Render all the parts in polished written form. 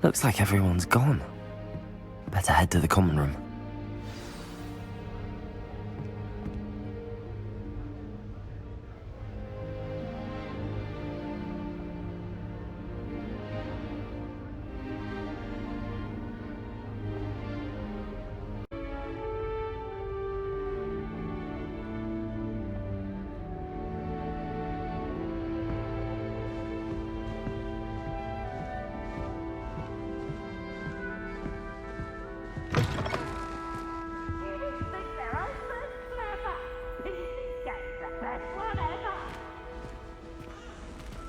Looks like everyone's gone. Better head to the common room.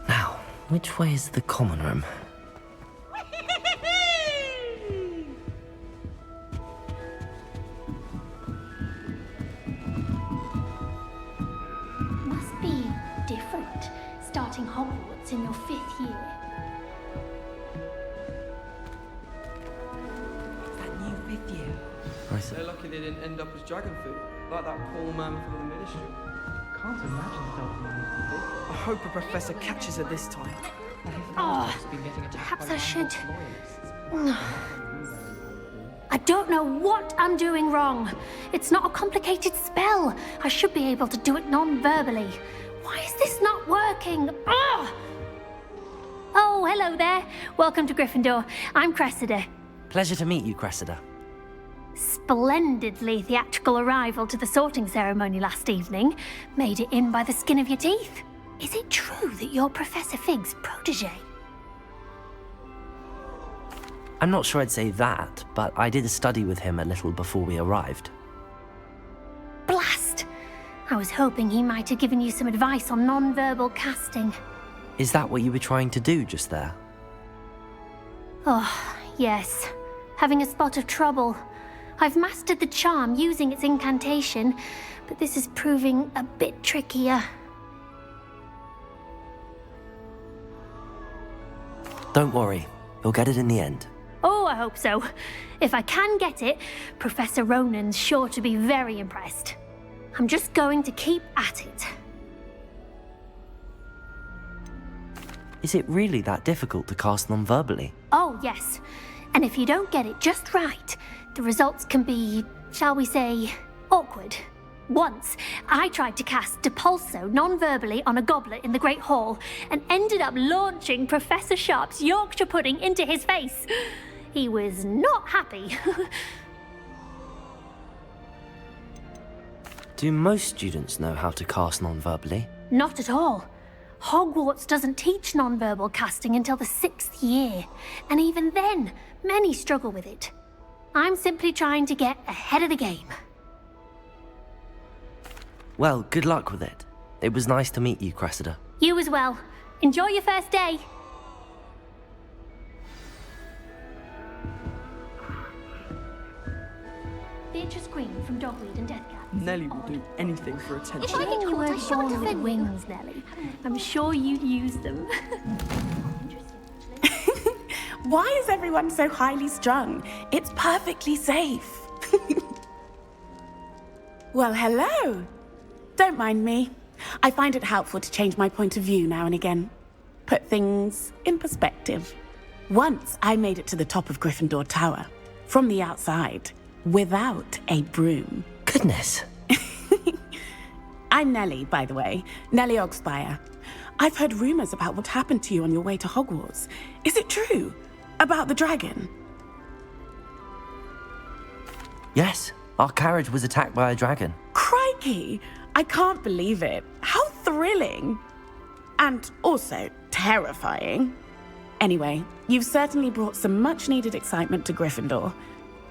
Now, which way is the common room? Must be different, starting Hogwarts in your 5th year. That new 5th year. They're lucky they didn't end up as dragon food, like that poor man from the ministry. Can't imagine I hope a professor catches her this time. Perhaps I should... I don't know what I'm doing wrong. It's not a complicated spell. I should be able to do it non-verbally. Why is this not working? Ugh! Oh, hello there. Welcome to Gryffindor. I'm Cressida. Pleasure to meet you, Cressida. Splendidly theatrical arrival to the sorting ceremony last evening. Made it in by the skin of your teeth. Is it true that you're Professor Fig's protege? I'm not sure I'd say that, but I did study with him a little before we arrived. Blast! I was hoping he might have given you some advice on non-verbal casting. Is that what you were trying to do just there? Oh, yes. Having a spot of trouble. I've mastered the charm using its incantation, but this is proving a bit trickier. Don't worry, you'll get it in the end. Oh, I hope so. If I can get it, Professor Ronan's sure to be very impressed. I'm just going to keep at it. Is it really that difficult to cast non-verbally? Oh, yes. And if you don't get it just right, the results can be, shall we say, awkward. Once, I tried to cast Depulso non-verbally on a goblet in the Great Hall and ended up launching Professor Sharp's Yorkshire pudding into his face. He was not happy. Do most students know how to cast non-verbally? Not at all. Hogwarts doesn't teach non-verbal casting until the 6th year, and even then, many struggle with it. I'm simply trying to get ahead of the game. Well, good luck with it. It was nice to meet you, Cressida. You as well. Enjoy your first day. Beatrice Green from Dogweed and Deathcap. Nelly will do anything for attention. If I get caught, I shan't offend wings, Nelly. I'm sure you'd use them. Why is everyone so highly strung? It's perfectly safe. Well, hello. Don't mind me. I find it helpful to change my point of view now and again. Put things in perspective. Once I made it to the top of Gryffindor Tower, from the outside, without a broom. Goodness. I'm Nellie, by the way. Nellie Ogspire. I've heard rumors about what happened to you on your way to Hogwarts. Is it true? About the dragon? Yes, our carriage was attacked by a dragon. Crikey! I can't believe it. How thrilling! And also terrifying. Anyway, you've certainly brought some much-needed excitement to Gryffindor.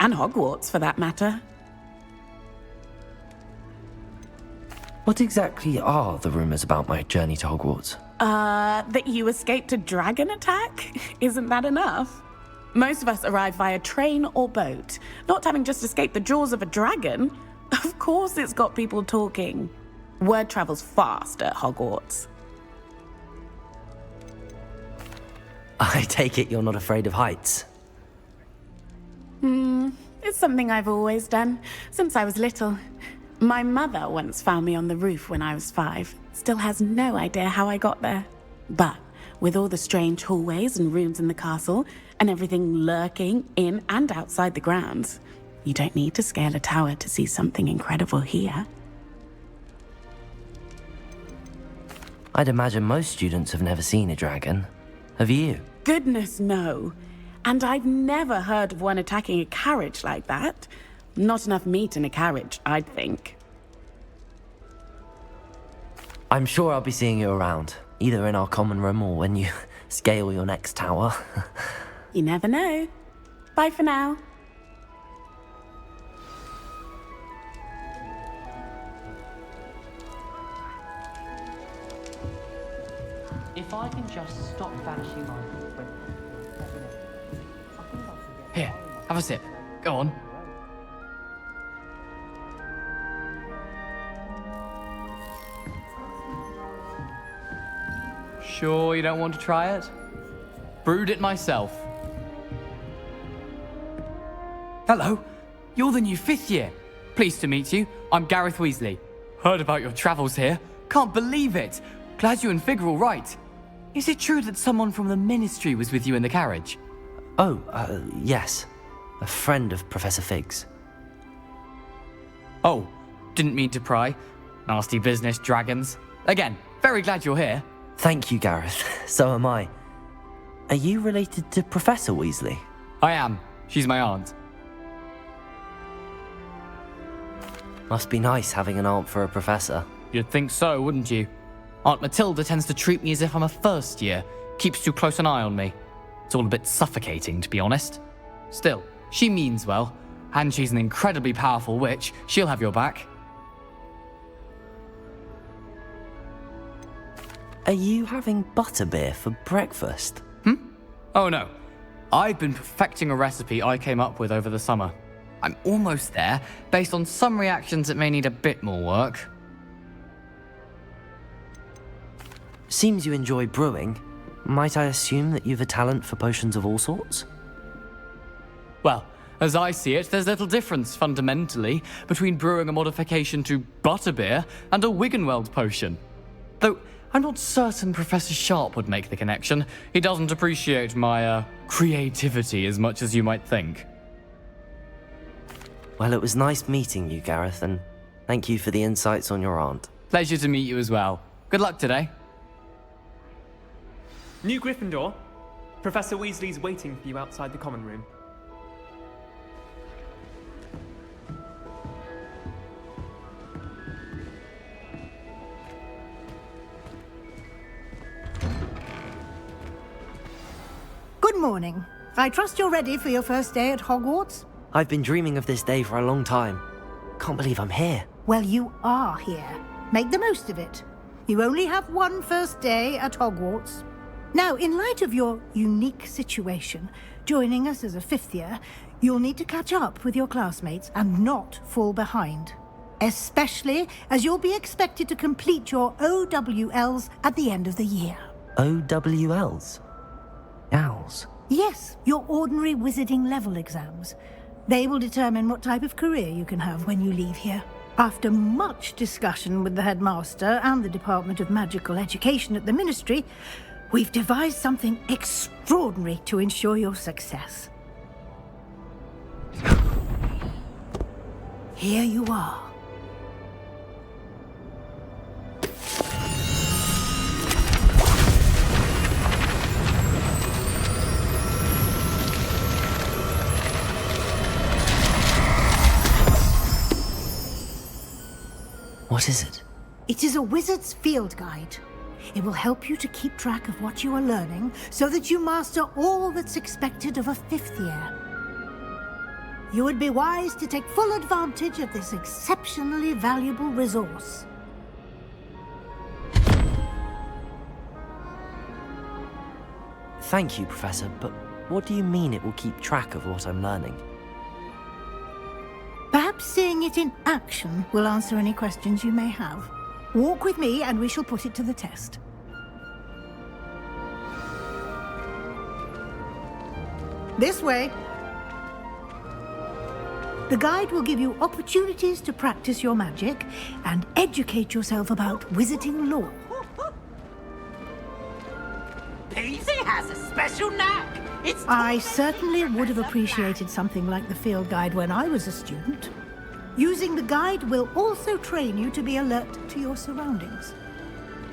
And Hogwarts, for that matter. What exactly are the rumors about my journey to Hogwarts? That you escaped a dragon attack? Isn't that enough? Most of us arrive via train or boat, not having just escaped the jaws of a dragon. Of course it's got people talking. Word travels fast at Hogwarts. I take it you're not afraid of heights. It's something I've always done, since I was little. My mother once found me on the roof when I was 5. Still has no idea how I got there. But with all the strange hallways and rooms in the castle, and everything lurking in and outside the grounds. You don't need to scale a tower to see something incredible here. I'd imagine most students have never seen a dragon. Have you? Goodness, no. And I've never heard of one attacking a carriage like that. Not enough meat in a carriage, I'd think. I'm sure I'll be seeing you around, either in our common room or when you scale your next tower. You never know. Bye for now. If I can just stop vanishing my footprint. Here, have a sip. Go on. Sure you don't want to try it? Brewed it myself. Hello, you're the new 5th year. Pleased to meet you. I'm Gareth Weasley. Heard about your travels here. Can't believe it. Glad you and Fig are all right. Is it true that someone from the Ministry was with you in the carriage? Oh, yes. A friend of Professor Fig's. Oh, didn't mean to pry. Nasty business, dragons. Again, very glad you're here. Thank you, Gareth. So am I. Are you related to Professor Weasley? I am. She's my aunt. Must be nice having an aunt for a professor. You'd think so, wouldn't you? Aunt Matilda tends to treat me as if I'm a first year. Keeps too close an eye on me. It's all a bit suffocating, to be honest. Still, she means well. And she's an incredibly powerful witch. She'll have your back. Are you having butterbeer for breakfast? Oh no. I've been perfecting a recipe I came up with over the summer. I'm almost there, based on some reactions that may need a bit more work. Seems you enjoy brewing. Might I assume that you've a talent for potions of all sorts? Well, as I see it, there's little difference, fundamentally, between brewing a modification to butterbeer and a Wiggenweld potion. Though, I'm not certain Professor Sharp would make the connection. He doesn't appreciate my, creativity as much as you might think. Well, it was nice meeting you, Gareth, and thank you for the insights on your aunt. Pleasure to meet you as well. Good luck today. New Gryffindor. Professor Weasley's waiting for you outside the common room. Good morning. I trust you're ready for your first day at Hogwarts? I've been dreaming of this day for a long time. Can't believe I'm here. Well, you are here. Make the most of it. You only have one first day at Hogwarts. Now, in light of your unique situation, joining us as a 5th year, you'll need to catch up with your classmates and not fall behind. Especially as you'll be expected to complete your OWLs at the end of the year. OWLs? Owls? Yes, your ordinary wizarding level exams. They will determine what type of career you can have when you leave here. After much discussion with the headmaster and the Department of Magical Education at the Ministry, we've devised something extraordinary to ensure your success. Here you are. What is it? It is a wizard's field guide. It will help you to keep track of what you are learning so that you master all that's expected of a 5th year. You would be wise to take full advantage of this exceptionally valuable resource. Thank you, Professor, but what do you mean it will keep track of what I'm learning? Perhaps seeing it in action will answer any questions you may have. Walk with me and we shall put it to the test. This way. The guide will give you opportunities to practice your magic and educate yourself about wizarding lore. Peasy has a special knack. I certainly would have appreciated something like the field guide when I was a student. Using the guide will also train you to be alert to your surroundings.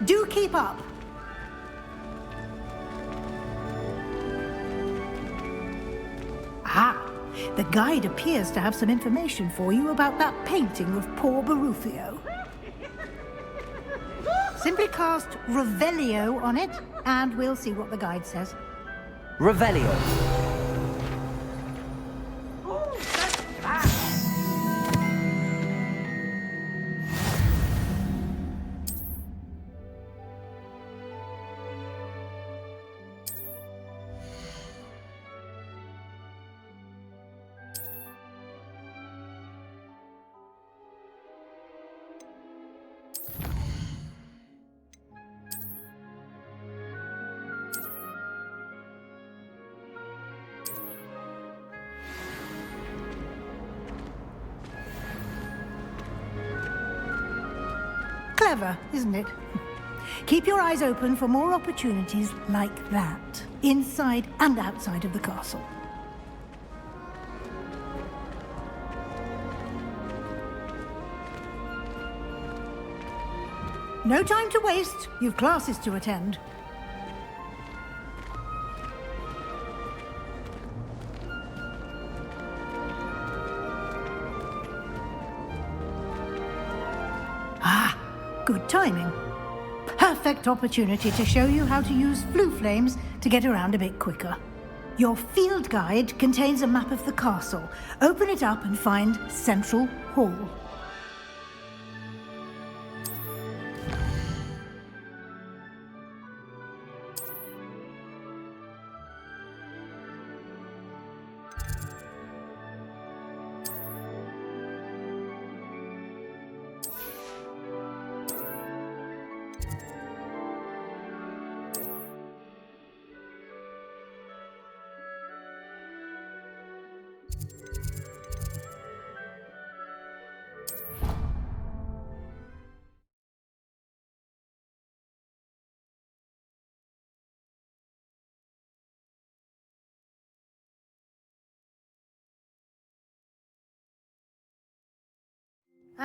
Do keep up. Ah, the guide appears to have some information for you about that painting of poor Barufio. Simply cast Revelio on it, and we'll see what the guide says. Revelio. Clever, isn't it? Keep your eyes open for more opportunities like that, inside and outside of the castle. No time to waste. You've classes to attend. Good timing. Perfect opportunity to show you how to use flue flames to get around a bit quicker. Your field guide contains a map of the castle. Open it up and find Central Hall.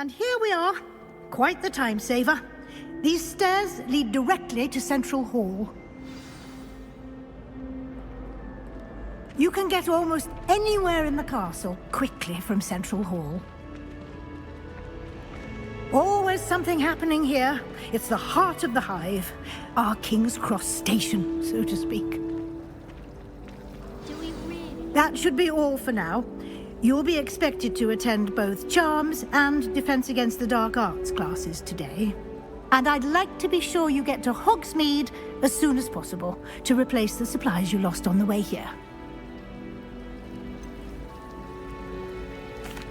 And here we are. Quite the time saver. These stairs lead directly to Central Hall. You can get almost anywhere in the castle quickly from Central Hall. Always something happening here. It's the heart of the hive. Our King's Cross station, so to speak. That should be all for now. You'll be expected to attend both Charms and Defense Against the Dark Arts classes today. And I'd like to be sure you get to Hogsmeade as soon as possible to replace the supplies you lost on the way here.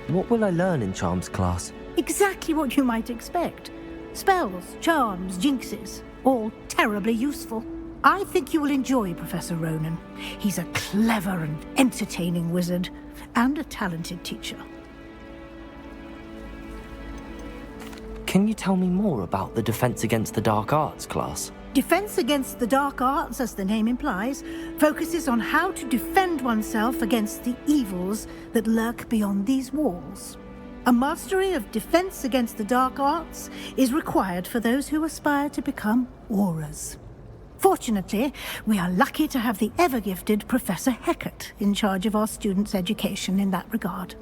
What will I learn in Charms class? Exactly what you might expect. Spells, charms, jinxes, all terribly useful. I think you will enjoy Professor Ronan. He's a clever and entertaining wizard, and a talented teacher. Can you tell me more about the Defense Against the Dark Arts class? Defense Against the Dark Arts, as the name implies, focuses on how to defend oneself against the evils that lurk beyond these walls. A mastery of Defense Against the Dark Arts is required for those who aspire to become auras. Fortunately, we are lucky to have the ever-gifted Professor Hecat in charge of our students' education in that regard.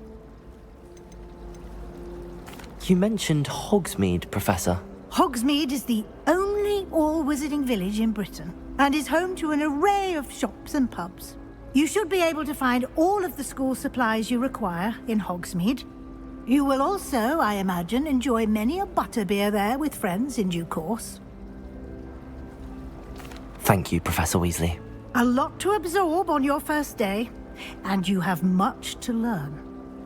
You mentioned Hogsmeade, Professor. Hogsmeade is the only all-wizarding village in Britain, and is home to an array of shops and pubs. You should be able to find all of the school supplies you require in Hogsmeade. You will also, I imagine, enjoy many a butterbeer there with friends in due course. Thank you, Professor Weasley. A lot to absorb on your first day, and you have much to learn.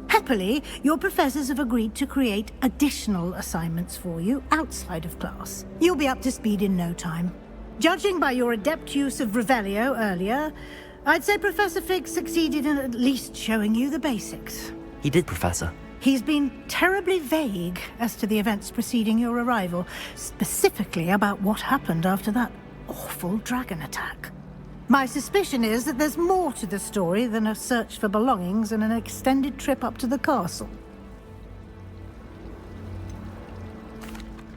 Happily, your professors have agreed to create additional assignments for you outside of class. You'll be up to speed in no time. Judging by your adept use of Revelio earlier, I'd say Professor Fig succeeded in at least showing you the basics. He did, Professor. He's been terribly vague as to the events preceding your arrival, specifically about what happened after that awful dragon attack. My suspicion is that there's more to the story than a search for belongings and an extended trip up to the castle.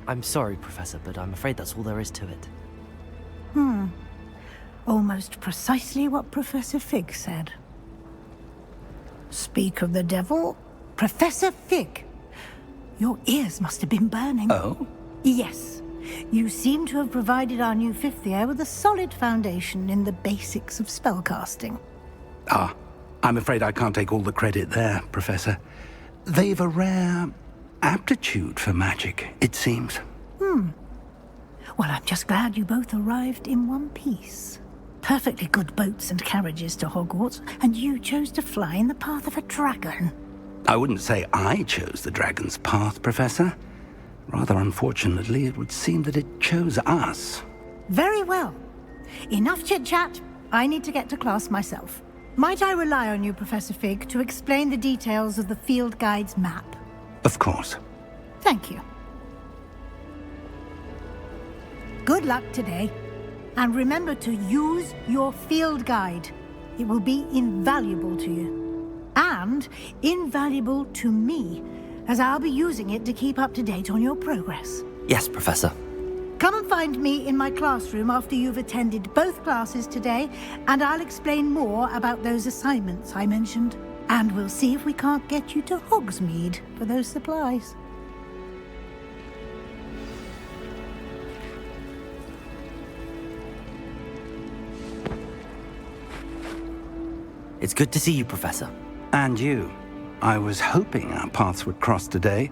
I'm sorry, Professor, but I'm afraid that's all there is to it. Almost precisely what Professor Fig said. Speak of the devil, Professor Fig. Your ears must have been burning. Oh? Yes. You seem to have provided our new fifth year with a solid foundation in the basics of spellcasting. Ah, I'm afraid I can't take all the credit there, Professor. They've a rare aptitude for magic, it seems. Well, I'm just glad you both arrived in one piece. Perfectly good boats and carriages to Hogwarts, and you chose to fly in the path of a dragon. I wouldn't say I chose the dragon's path, Professor. Rather unfortunately, it would seem that it chose us. Very well. Enough chit-chat. I need to get to class myself. Might I rely on you, Professor Fig, to explain the details of the field guide's map? Of course. Thank you. Good luck today. And remember to use your field guide. It will be invaluable to you. And invaluable to me, as I'll be using it to keep up to date on your progress. Yes, Professor. Come and find me in my classroom after you've attended both classes today, and I'll explain more about those assignments I mentioned. And we'll see if we can't get you to Hogsmeade for those supplies. It's good to see you, Professor. And you. I was hoping our paths would cross today,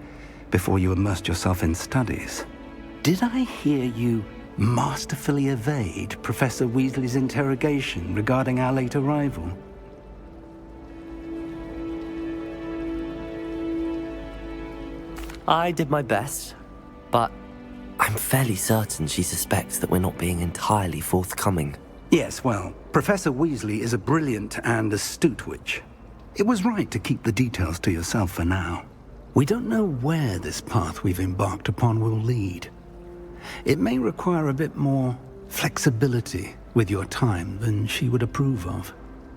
before you immersed yourself in studies. Did I hear you masterfully evade Professor Weasley's interrogation regarding our late arrival? I did my best, but I'm fairly certain she suspects that we're not being entirely forthcoming. Yes, well, Professor Weasley is a brilliant and astute witch. It was right to keep the details to yourself for now. We don't know where this path we've embarked upon will lead. It may require a bit more flexibility with your time than she would approve of.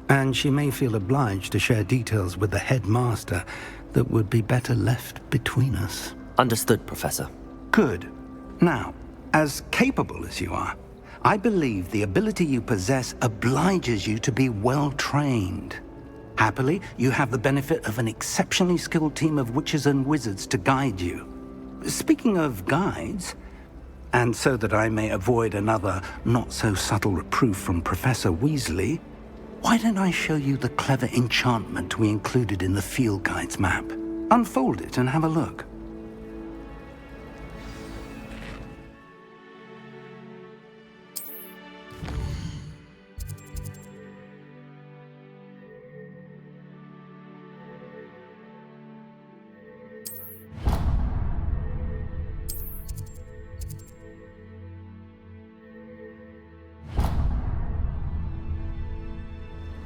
And she may feel obliged to share details with the headmaster that would be better left between us. Understood, Professor. Good. Now, as capable as you are, I believe the ability you possess obliges you to be well-trained. Happily, you have the benefit of an exceptionally skilled team of witches and wizards to guide you. Speaking of guides, and so that I may avoid another not-so-subtle reproof from Professor Weasley, why don't I show you the clever enchantment we included in the field guide's map? Unfold it and have a look.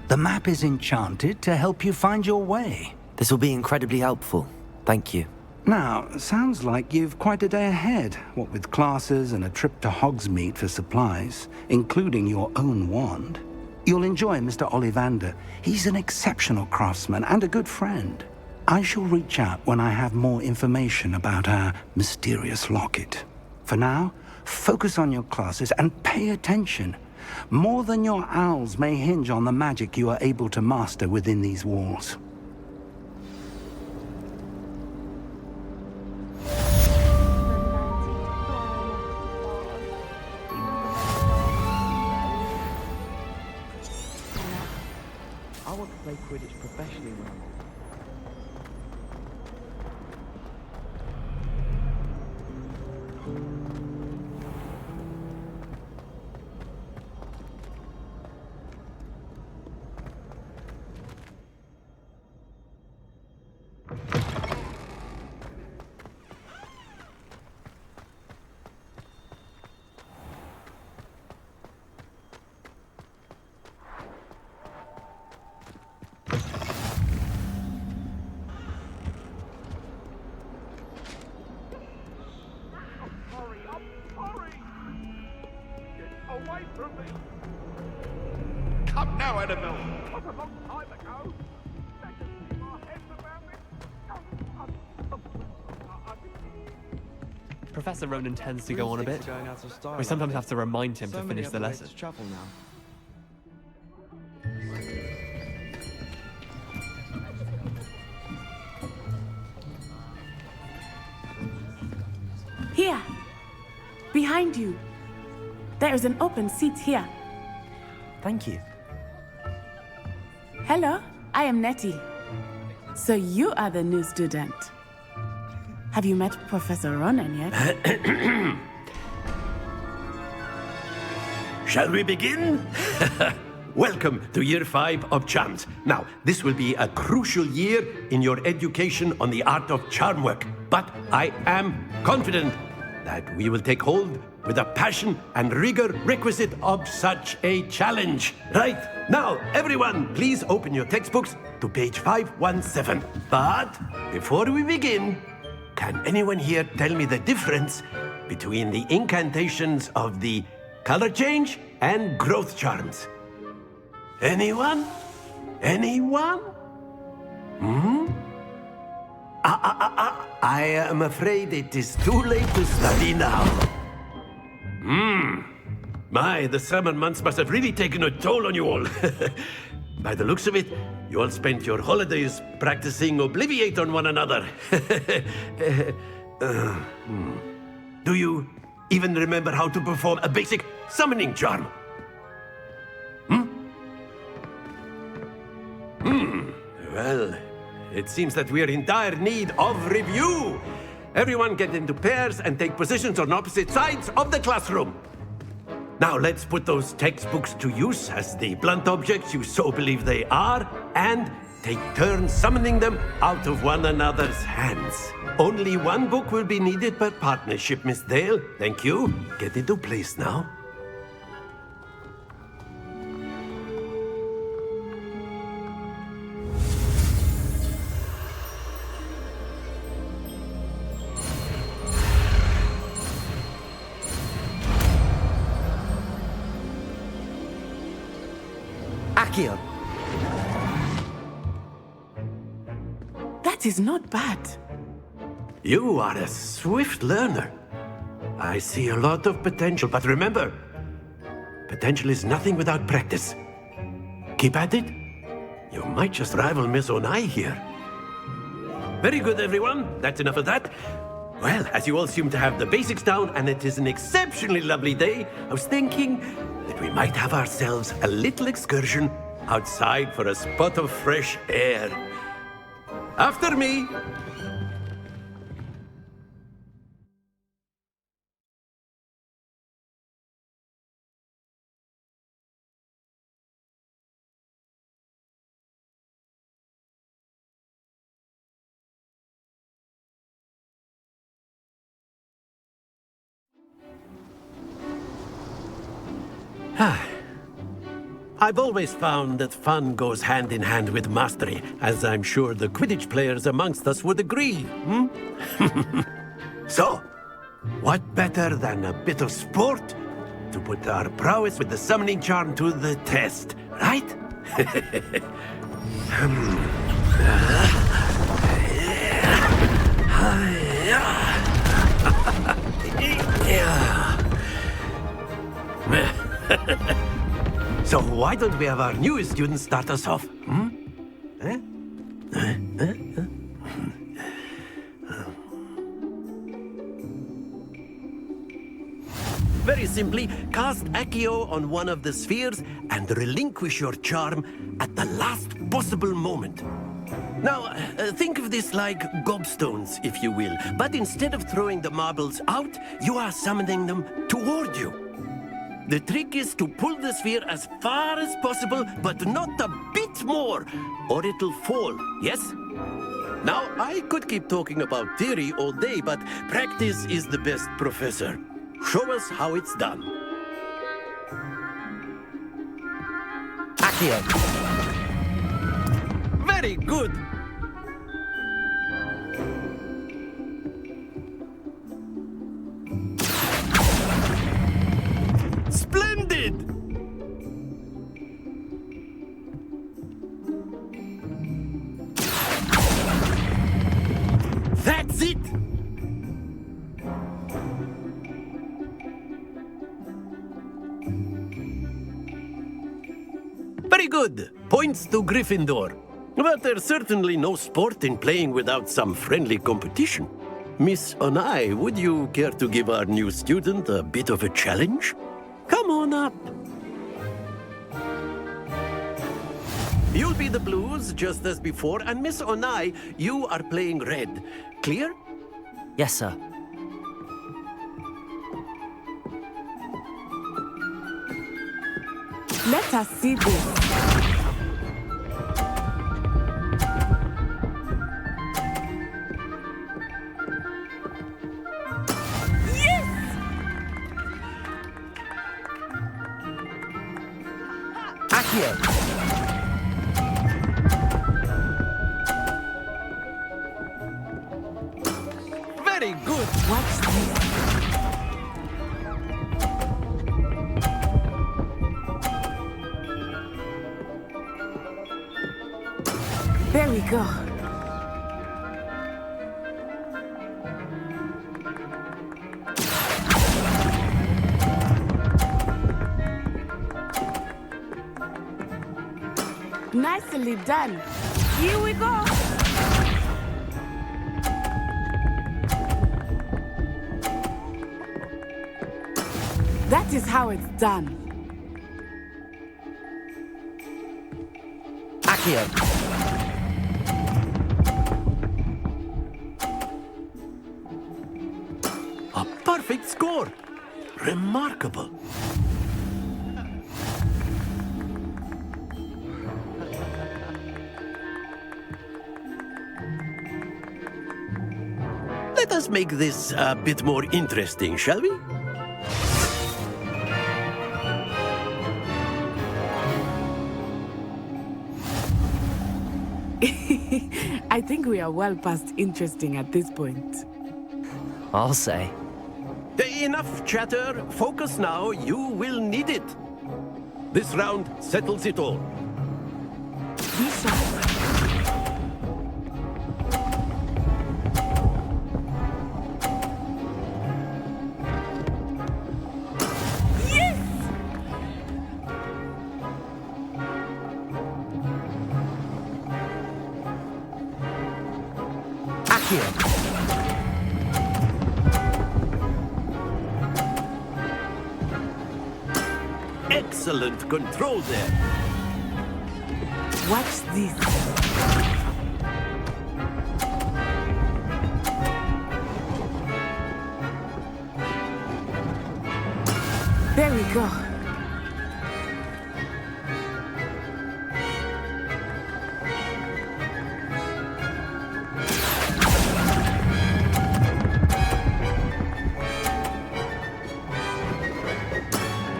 The map is enchanted to help you find your way. This will be incredibly helpful. Thank you. Now, sounds like you've quite a day ahead, what with classes and a trip to Hogsmeade for supplies, including your own wand. You'll enjoy Mr. Ollivander. He's an exceptional craftsman and a good friend. I shall reach out when I have more information about our mysterious locket. For now, focus on your classes and pay attention. More than your owls may hinge on the magic you are able to master within these walls. I want to play Quidditch professionally when I'm Hurry! Get away from me! Come now, Annabelle. Professor Ronan tends to go on a bit. We sometimes have to remind him to finish the lesson. Travel now. Here. Behind you. There is an open seat here. Thank you. Hello, I am Nettie. So you are the new student. Have you met Professor Ronan yet? Shall we begin? Welcome to Year 5 of Charms. Now, this will be a crucial year in your education on the art of charm work. But I am confident that we will take hold with the passion and rigor requisite of such a challenge. Right, now, everyone, please open your textbooks to page 517. But before we begin, can anyone here tell me the difference between the incantations of the color change and growth charms? Anyone? Anyone? I am afraid it is too late to study now. My, the summer months must have really taken a toll on you all. By the looks of it, you all spent your holidays practicing Obliviate on one another. Do you even remember how to perform a basic summoning charm? Well, it seems that we are in dire need of review. Everyone get into pairs and take positions on opposite sides of the classroom. Now let's put those textbooks to use as the blunt objects you so believe they are, and take turns summoning them out of one another's hands. Only one book will be needed per partnership, Miss Dale. Thank you. Get into place now. Accio. That is not bad. You are a swift learner. I see a lot of potential, but remember, potential is nothing without practice. Keep at it. You might just rival Miss Onai here. Very good, everyone. That's enough of that. Well, as you all seem to have the basics down, and it is an exceptionally lovely day, I was thinking that we might have ourselves a little excursion outside for a spot of fresh air. After me. I've always found that fun goes hand in hand with mastery, as I'm sure the Quidditch players amongst us would agree. So, what better than a bit of sport to put our prowess with the summoning charm to the test, right? So why don't we have our newest student start us off? Very simply, cast Accio on one of the spheres and relinquish your charm at the last possible moment. Now, think of this like gobstones, if you will, but instead of throwing the marbles out, you are summoning them toward you. The trick is to pull the sphere as far as possible, but not a bit more, or it'll fall, yes? Now, I could keep talking about theory all day, but practice is the best professor. Show us how it's done. Accio. Very good. Splendid! is it! Very good. Points to Gryffindor. But there's certainly no sport in playing without some friendly competition. Miss Onai, would you care to give our new student a bit of a challenge? Come on up. You'll be the blues, just as before, and Miss Onai, you are playing red. Clear? Yes, sir. Let us see this. Accio! Very good. Watch this. There we go. Nicely done. Here we go. That is how it's done. Accio! A perfect score. Remarkable. Let us make this a bit more interesting, shall we? I think we are well past interesting at this point. I'll say. Enough chatter. Focus now. You will need it. This round settles it all. Be sharp. Excellent control there. Watch this. There we go.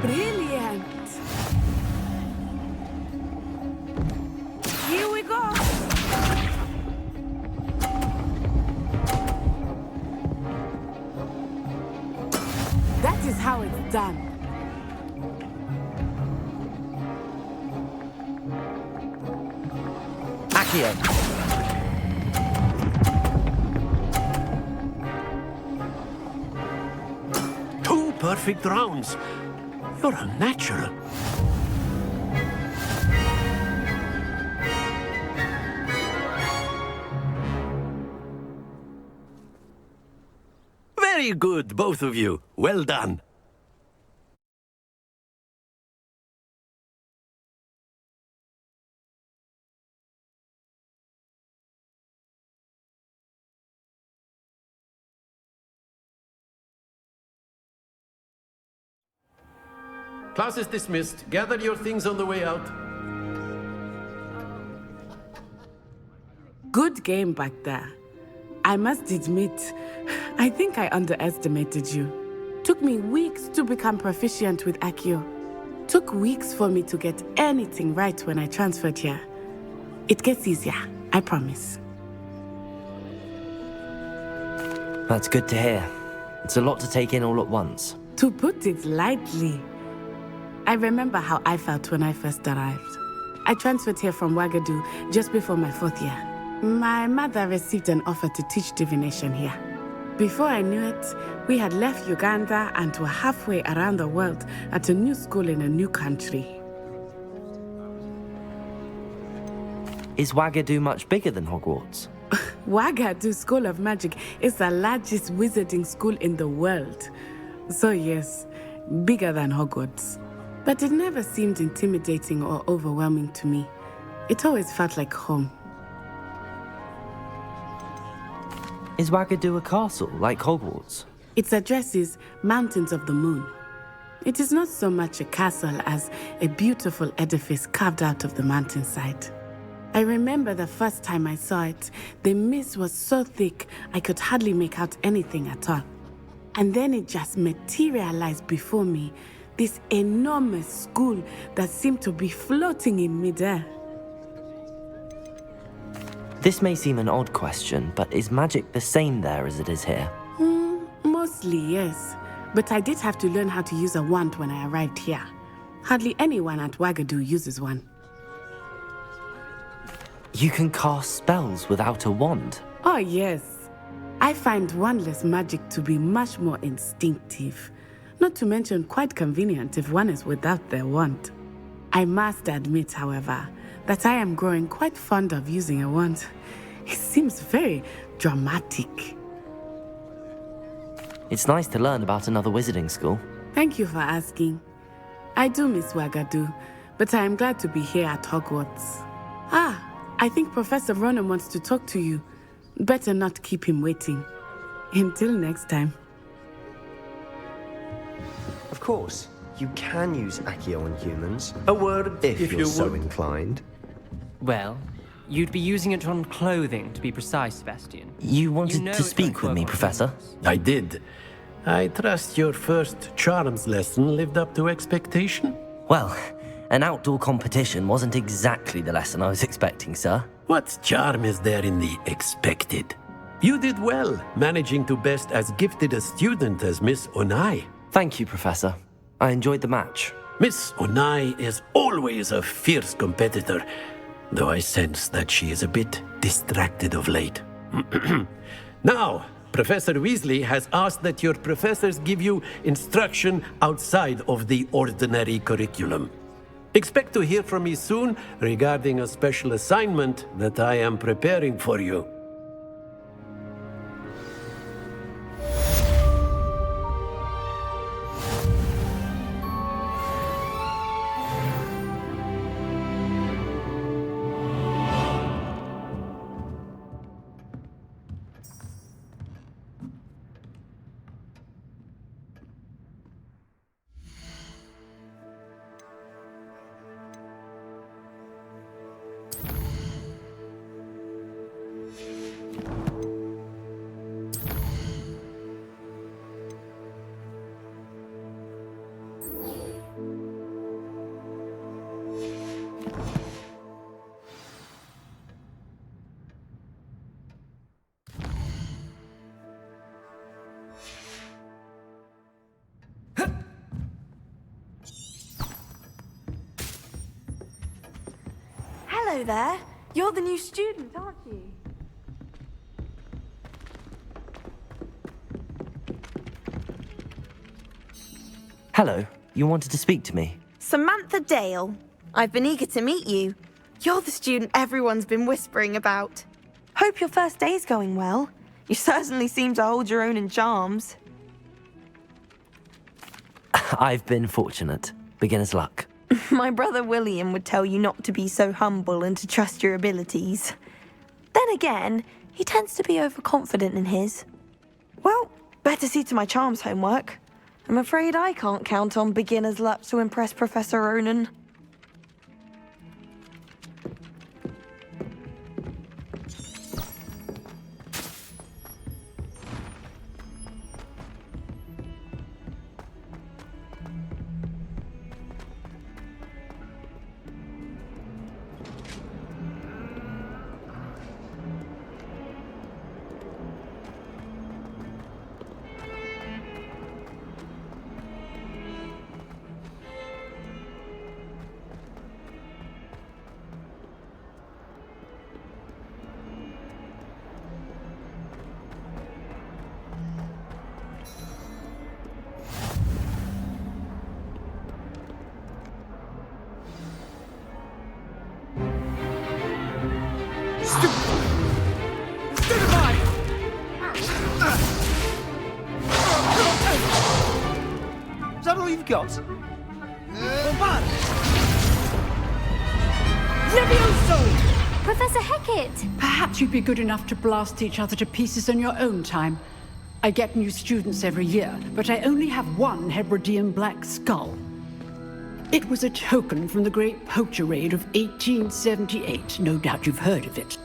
Brilliant. Here we go. That is how it's done. Accio! Two perfect rounds. You're a natural. Very good, both of you. Well done. Class is dismissed. Gather your things on the way out. Good game back there. I must admit, I think I underestimated you. Took me weeks to become proficient with Accio. Took weeks for me to get anything right when I transferred here. It gets easier, I promise. That's good to hear. It's a lot to take in all at once. To put it lightly, I remember how I felt when I first arrived. I transferred here from Wagadu just before my 4th year. My mother received an offer to teach divination here. Before I knew it, we had left Uganda and were halfway around the world at a new school in a new country. Is Wagadu much bigger than Hogwarts? Wagadu School of Magic is the largest wizarding school in the world. So yes, bigger than Hogwarts. But it never seemed intimidating or overwhelming to me. It always felt like home. Is Wagadu a castle, like Hogwarts? Its address is Mountains of the Moon. It is not so much a castle as a beautiful edifice carved out of the mountainside. I remember the first time I saw it, the mist was so thick I could hardly make out anything at all. And then it just materialized before me, this enormous school that seemed to be floating in midair. This may seem an odd question, but is magic the same there as it is here? Mostly, yes. But I did have to learn how to use a wand when I arrived here. Hardly anyone at Wagadu uses one. You can cast spells without a wand? Oh, yes. I find wandless magic to be much more instinctive. Not to mention quite convenient if one is without their wand. I must admit, however, that I am growing quite fond of using a wand. It seems very dramatic. It's nice to learn about another wizarding school. Thank you for asking. I do miss Wagadu, but I am glad to be here at Hogwarts. I think Professor Ronan wants to talk to you. Better not keep him waiting. Until next time. Of course, you can use Accio on humans. A word if you're so inclined. Well, you'd be using it on clothing, to be precise, Sebastian. You wanted know to it speak won't with me, work on Professor? humans. I did. I trust your first charms lesson lived up to expectation? Well, an outdoor competition wasn't exactly the lesson I was expecting, sir. What charm is there in the expected? You did well, managing to best as gifted a student as Miss Onai. Thank you, Professor. I enjoyed the match. Miss Onai is always a fierce competitor, though I sense that she is a bit distracted of late. Now, Professor Weasley has asked that your professors give you instruction outside of the ordinary curriculum. Expect to hear from me soon regarding a special assignment that I am preparing for you. Hello there. You're the new student, aren't you? Hello, you wanted to speak to me? Samantha Dale. I've been eager to meet you. You're the student everyone's been whispering about. Hope your first day's going well. You certainly seem to hold your own in charms. I've been fortunate. Beginner's luck. My brother William would tell you not to be so humble and to trust your abilities. Then again, he tends to be overconfident in his. Well, better see to my charms homework. I'm afraid I can't count on beginner's luck to impress Professor Ronan. you've got? Levioso! Professor Hecat! Perhaps you'd be good enough to blast each other to pieces in your own time. I get new students every year, but I only have one Hebridean black skull. It was a token from the Great Poacher Raid of 1878. No doubt you've heard of it.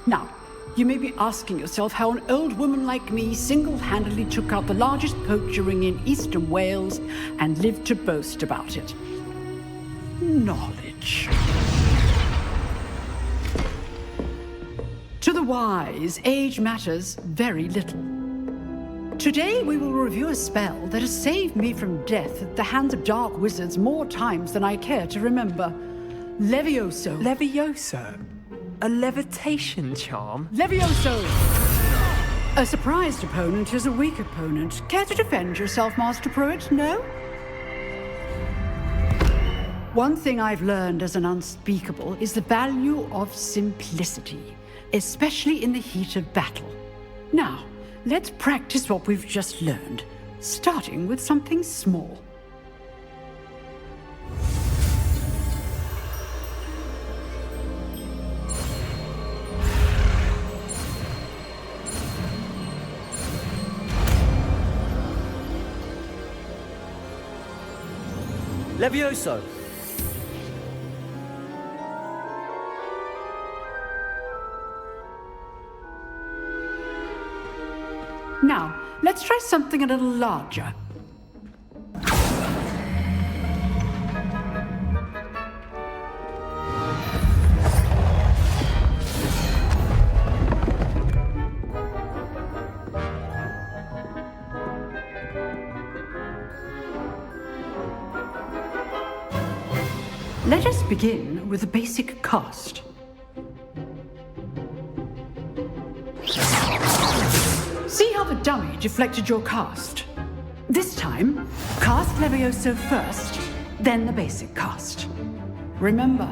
Now, you may be asking yourself how an old woman like me single-handedly took out the largest poacher ring in eastern Wales and lived to boast about it. Knowledge. To the wise, age matters very little. Today we will review a spell that has saved me from death at the hands of dark wizards more times than I care to remember. Levioso. Levioso? A levitation charm? Levioso! A surprised opponent is a weak opponent. Care to defend yourself, Master Pruitt? No? One thing I've learned as an unspeakable is the value of simplicity, especially in the heat of battle. Now, let's practice what we've just learned, starting with something small. Levioso! Now, let's try something a little larger. Let us begin with a basic cast. See how the dummy deflected your cast? This time, cast Levioso first, then the basic cast. Remember,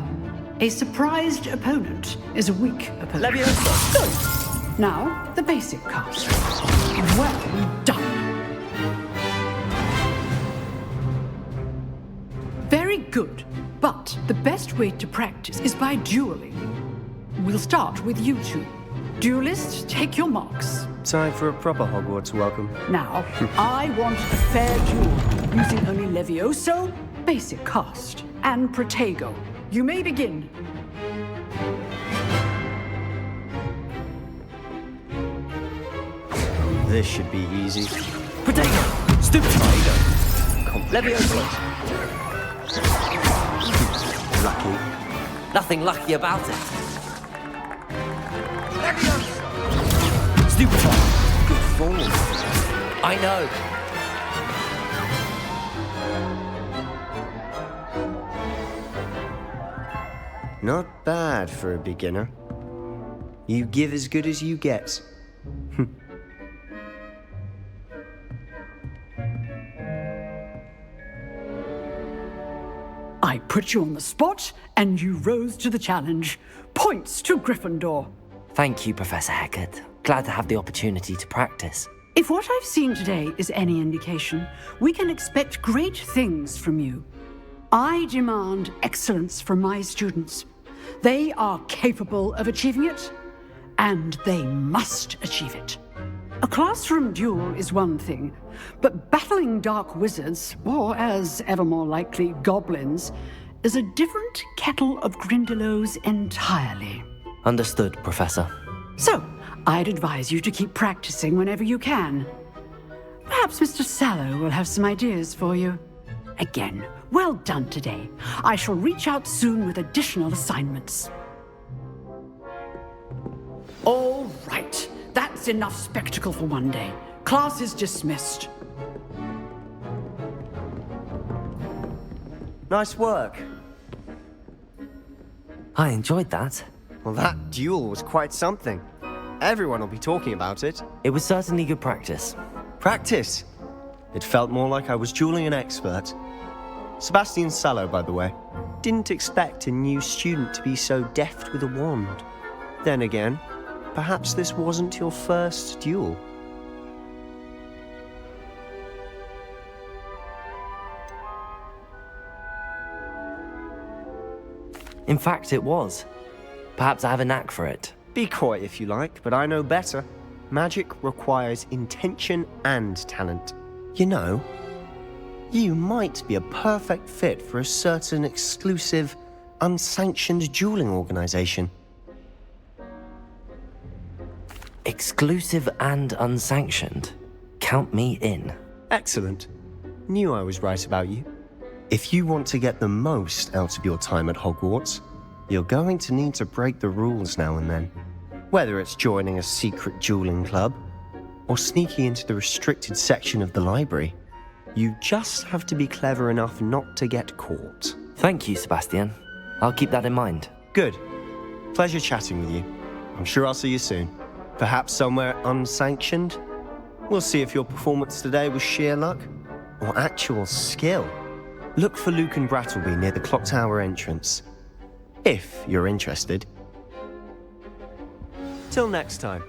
a surprised opponent is a weak opponent. Levioso! Good! Now, the basic cast. Well done! Very good, but the best way to practice is by dueling. We'll start with you two. Duelists, take your marks. Time for a proper Hogwarts welcome. Now, I want a fair duel, using only Levioso, basic cast, and Protego. You may begin. This should be easy. Protego! Stupid Protego! Levioso! Lucky. Nothing lucky about it. Stupid one. Good form. I know. Not bad for a beginner. You give as good as you get. I put you on the spot, and you rose to the challenge. Points to Gryffindor. Thank you, Professor Hecat. Glad to have the opportunity to practice. If what I've seen today is any indication, we can expect great things from you. I demand excellence from my students. They are capable of achieving it, and they must achieve it. A classroom duel is one thing, but battling dark wizards, or as ever more likely, goblins, is a different kettle of Grindylows entirely. Understood, Professor. So, I'd advise you to keep practicing whenever you can. Perhaps Mr. Sallow will have some ideas for you. Again, well done today. I shall reach out soon with additional assignments. All right. That's enough spectacle for one day. Class is dismissed. Nice work. I enjoyed that. Well, that duel was quite something. Everyone will be talking about it. It was certainly good practice. Practice? It felt more like I was dueling an expert. Sebastian Sallow, by the way. Didn't expect a new student to be so deft with a wand. Then again, perhaps this wasn't your first duel. In fact, it was. Perhaps I have a knack for it. Be coy if you like, but I know better. Magic requires intention and talent. You know, you might be a perfect fit for a certain exclusive, unsanctioned dueling organization. Exclusive and unsanctioned. Count me in. Excellent. Knew I was right about you. If you want to get the most out of your time at Hogwarts, you're going to need to break the rules now and then. Whether it's joining a secret dueling club, or sneaking into the restricted section of the library, you just have to be clever enough not to get caught. Thank you, Sebastian. I'll keep that in mind. Good. Pleasure chatting with you. I'm sure I'll see you soon. Perhaps somewhere unsanctioned? We'll see if your performance today was sheer luck or actual skill. Look for Luke and Brattleby near the clock tower entrance, if you're interested. Till next time.